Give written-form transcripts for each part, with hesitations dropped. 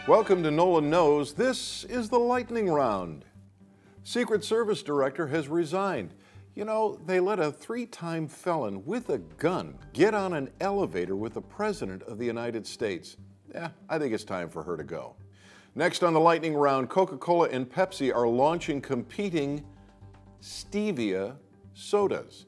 Welcome to Nolan Knows. This is the lightning round. Secret Service director has resigned. You know, they let a three-time felon with a gun get on an elevator with the President of the United States. Yeah, I think it's time for her to go. Next on the lightning round, Coca-Cola and Pepsi are launching competing stevia sodas.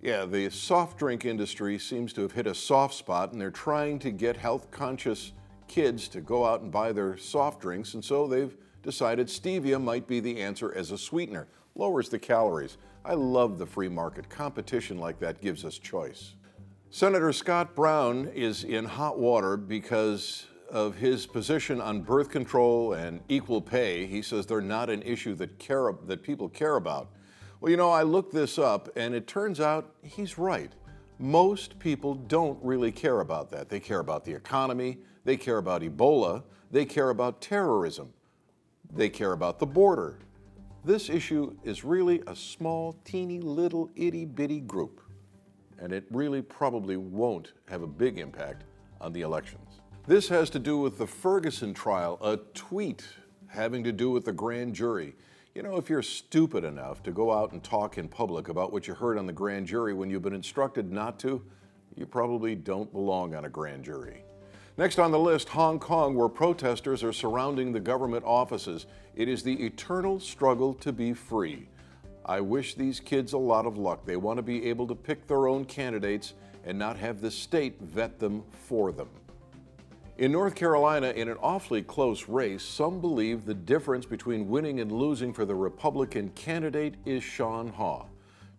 Yeah, the soft drink industry seems to have hit a soft spot, and they're trying to get health-conscious kids to go out and buy their soft drinks, and so they've decided stevia might be the answer as a sweetener. Lowers the calories. I love the free market. Competition like that gives us choice. Senator Scott Brown is in hot water because of his position on birth control and equal pay. He says they're not an issue that people care about. Well, you know, I looked this up, and it turns out he's right. Most people don't really care about that. They care about the economy, they care about Ebola, they care about terrorism, they care about the border. This issue is really a small, teeny, little, itty-bitty group, and it really probably won't have a big impact on the elections. This has to do with the Ferguson trial, a tweet having to do with the grand jury. You know, if you're stupid enough to go out and talk in public about what you heard on the grand jury when you've been instructed not to, you probably don't belong on a grand jury. Next on the list, Hong Kong, where protesters are surrounding the government offices. It is the eternal struggle to be free. I wish these kids a lot of luck. They want to be able to pick their own candidates and not have the state vet them for them. In North Carolina, in an awfully close race, some believe the difference between winning and losing for the Republican candidate is Sean Haw.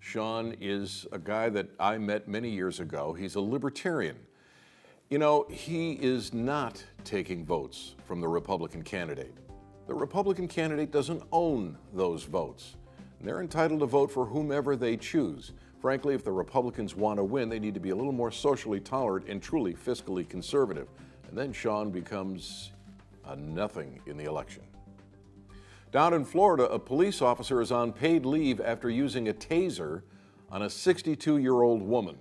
Sean is a guy that I met many years ago. He's a libertarian. You know, he is not taking votes from the Republican candidate. The Republican candidate doesn't own those votes. They're entitled to vote for whomever they choose. Frankly, if the Republicans want to win, they need to be a little more socially tolerant and truly fiscally conservative. And then Sean becomes a nothing in the election. Down in Florida, a police officer is on paid leave after using a taser on a 62-year-old woman.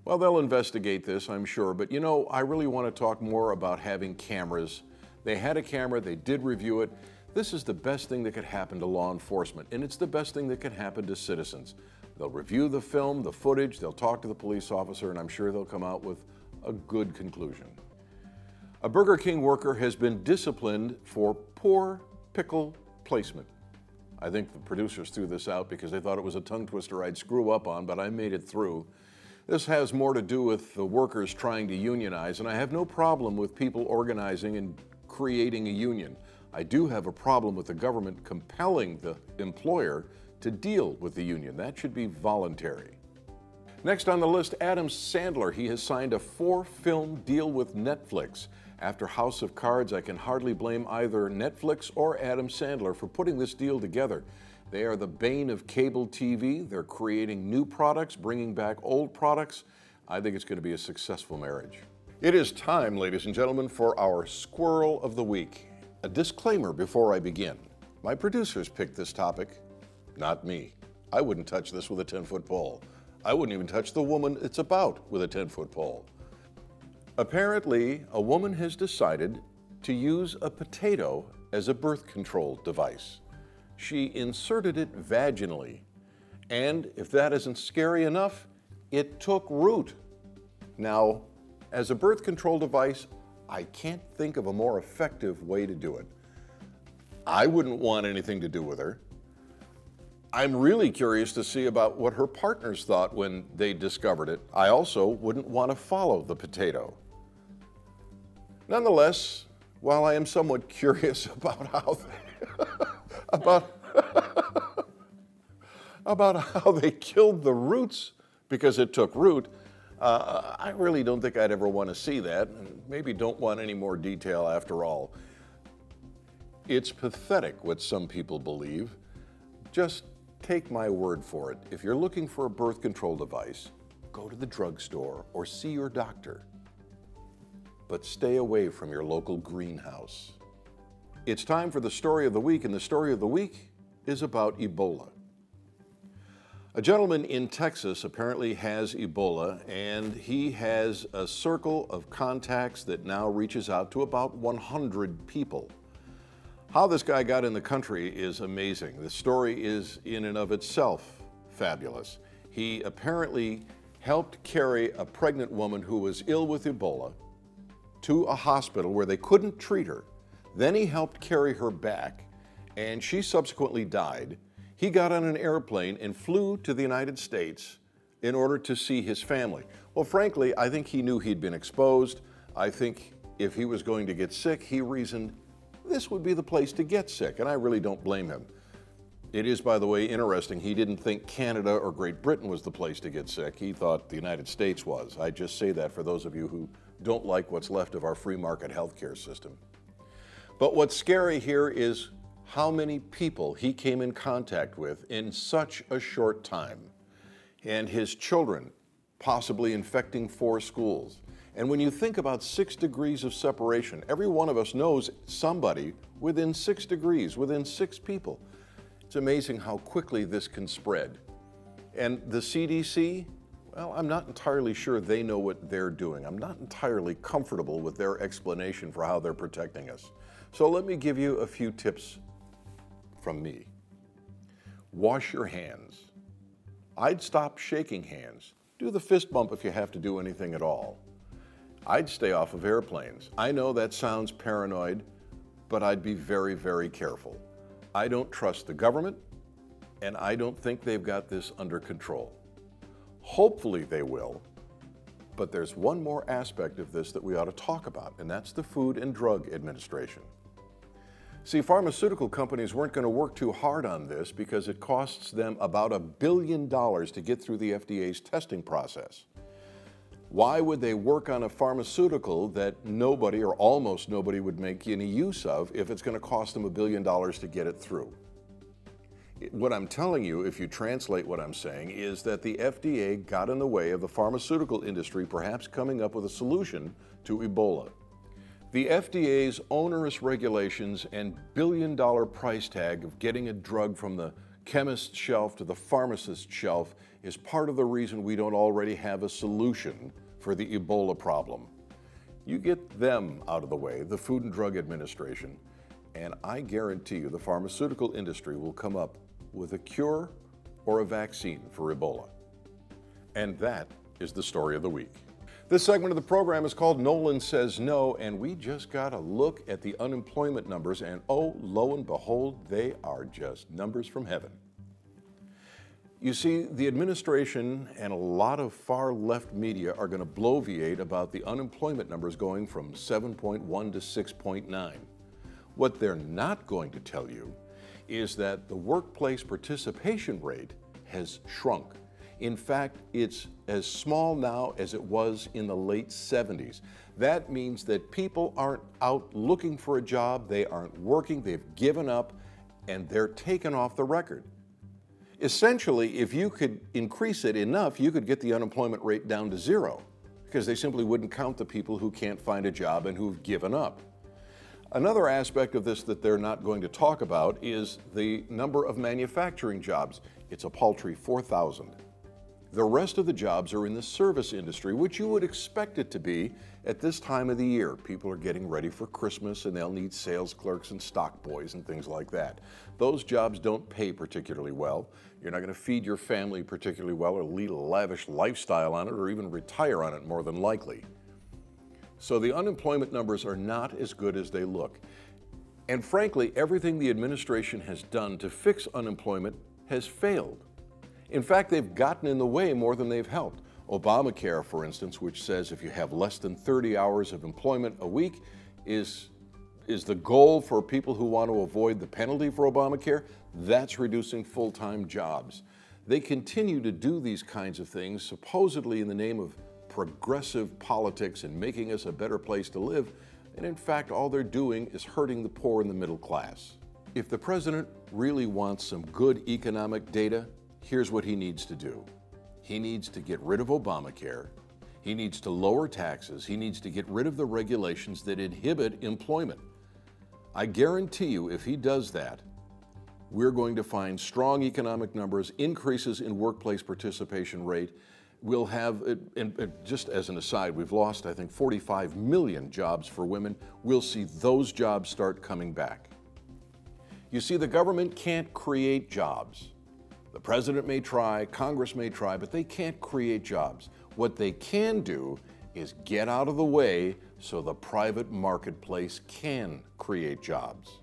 Well, they'll investigate this, I'm sure, but you know, I really want to talk more about having cameras. They had a camera, they did review it. This is the best thing that could happen to law enforcement, and it's the best thing that could happen to citizens. They'll review the film, the footage, they'll talk to the police officer, and I'm sure they'll come out with a good conclusion. A Burger King worker has been disciplined for poor pickle placement. I think the producers threw this out because they thought it was a tongue twister I'd screw up on, but I made it through. This has more to do with the workers trying to unionize, and I have no problem with people organizing and creating a union. I do have a problem with the government compelling the employer to deal with the union. That should be voluntary. Next on the list, Adam Sandler. He has signed a 4-film deal with Netflix. After House of Cards, I can hardly blame either Netflix or Adam Sandler for putting this deal together. They are the bane of cable TV. They're creating new products, bringing back old products. I think it's going to be a successful marriage. It is time, ladies and gentlemen, for our Squirrel of the Week. A disclaimer before I begin. My producers picked this topic, not me. I wouldn't touch this with a 10-foot pole. I wouldn't even touch the woman it's about with a 10-foot pole. Apparently, a woman has decided to use a potato as a birth control device. She inserted it vaginally, and if that isn't scary enough, it took root. Now, as a birth control device, I can't think of a more effective way to do it. I wouldn't want anything to do with her. I'm really curious to see about what her partners thought when they discovered it. I also wouldn't want to follow the potato. Nonetheless, while I am somewhat curious about how about how they killed the roots because it took root, I really don't think I'd ever want to see that, and maybe don't want any more detail after all. It's pathetic what some people believe. Just take my word for it. If you're looking for a birth control device, go to the drugstore or see your doctor. But stay away from your local greenhouse. It's time for the story of the week, and the story of the week is about Ebola. A gentleman in Texas apparently has Ebola, and he has a circle of contacts that now reaches out to about 100 people. How this guy got in the country is amazing. The story is in and of itself fabulous. He apparently helped carry a pregnant woman who was ill with Ebola to a hospital where they couldn't treat her. Then he helped carry her back, and she subsequently died. He got on an airplane and flew to the United States in order to see his family. Well, frankly, I think he knew he'd been exposed. I think if he was going to get sick, he reasoned this would be the place to get sick, and I really don't blame him. It is, by the way, interesting. He didn't think Canada or Great Britain was the place to get sick. He thought the United States was. I just say that for those of you who don't like what's left of our free market healthcare system. But what's scary here is how many people he came in contact with in such a short time, and his children possibly infecting 4 schools. And when you think about 6 degrees of separation, every one of us knows somebody within 6 degrees, within 6 people. It's amazing how quickly this can spread. And the CDC, well, I'm not entirely sure they know what they're doing. I'm not entirely comfortable with their explanation for how they're protecting us. So let me give you a few tips from me. Wash your hands. I'd stop shaking hands. Do the fist bump if you have to do anything at all. I'd stay off of airplanes. I know that sounds paranoid, but I'd be very, very careful. I don't trust the government, and I don't think they've got this under control. Hopefully they will, but there's one more aspect of this that we ought to talk about, and that's the Food and Drug Administration. See, pharmaceutical companies weren't going to work too hard on this because it costs them about $1 billion to get through the FDA's testing process. Why would they work on a pharmaceutical that nobody or almost nobody would make any use of if it's going to cost them $1 billion to get it through? What I'm telling you, if you translate what I'm saying, is that the FDA got in the way of the pharmaceutical industry perhaps coming up with a solution to Ebola. The FDA's onerous regulations and billion-dollar price tag of getting a drug from the chemist's shelf to the pharmacist's shelf is part of the reason we don't already have a solution for the Ebola problem. You get them out of the way, the Food and Drug Administration, and I guarantee you the pharmaceutical industry will come up with a cure or a vaccine for Ebola. And that is the story of the week. This segment of the program is called Nolan Says No, and we just got a look at the unemployment numbers, and oh, lo and behold, they are just numbers from heaven. You see, the administration and a lot of far left media are going to bloviate about the unemployment numbers going from 7.1 to 6.9. What they're not going to tell you is that the workplace participation rate has shrunk. In fact, it's as small now as it was in the late 70s. That means that people aren't out looking for a job, they aren't working, they've given up, and they're taken off the record. Essentially, if you could increase it enough, you could get the unemployment rate down to 0, because they simply wouldn't count the people who can't find a job and who've given up. Another aspect of this that they're not going to talk about is the number of manufacturing jobs. It's a paltry 4,000. The rest of the jobs are in the service industry, which you would expect it to be at this time of the year. People are getting ready for Christmas and they'll need sales clerks and stock boys and things like that. Those jobs don't pay particularly well. You're not going to feed your family particularly well or lead a lavish lifestyle on it or even retire on it more than likely. So the unemployment numbers are not as good as they look. And frankly, everything the administration has done to fix unemployment has failed. In fact, they've gotten in the way more than they've helped. Obamacare, for instance, which says if you have less than 30 hours of employment a week, is the goal for people who want to avoid the penalty for Obamacare. That's reducing full-time jobs. They continue to do these kinds of things, supposedly in the name of progressive politics and making us a better place to live, and in fact, all they're doing is hurting the poor and the middle class. If the president really wants some good economic data, here's what he needs to do. He needs to get rid of Obamacare. He needs to lower taxes. He needs to get rid of the regulations that inhibit employment. I guarantee you, if he does that, we're going to find strong economic numbers, increases in workplace participation rate. We'll have, and just as an aside, we've lost, I think, 45 million jobs for women. We'll see those jobs start coming back. You see, the government can't create jobs. The president may try, Congress may try, but they can't create jobs. What they can do is get out of the way so the private marketplace can create jobs.